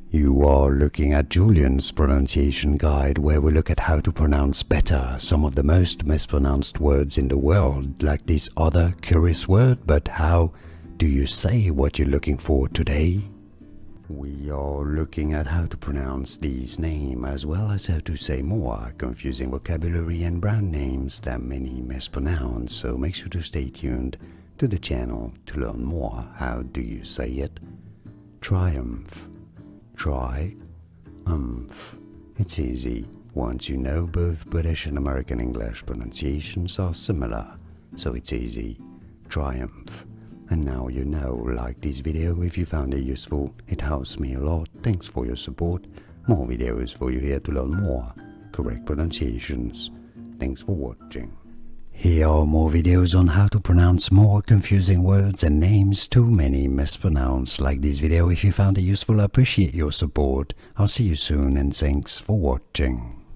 You are looking at Julian's pronunciation guide, where we look at how to pronounce better some of the most mispronounced words in the world, like this other curious word. But how do you say what you're looking for today? We are looking at how to pronounce these names, as well as how to say more confusing vocabulary and brand names that many mispronounce, so make sure to stay tuned to the channel to learn more. How do you say it? Triumph. Triumph. It's easy. Once you know, both British and American English pronunciations are similar, so it's easy. Triumph. And now you know. Like this video if you found it useful. It helps me a lot. Thanks for your support. More videos for you here to learn more correct pronunciations. Thanks for watching. Here are more videos on how to pronounce more confusing words and names too many mispronounced. Like this video if you found it useful. I appreciate your support. I'll see you soon and thanks for watching.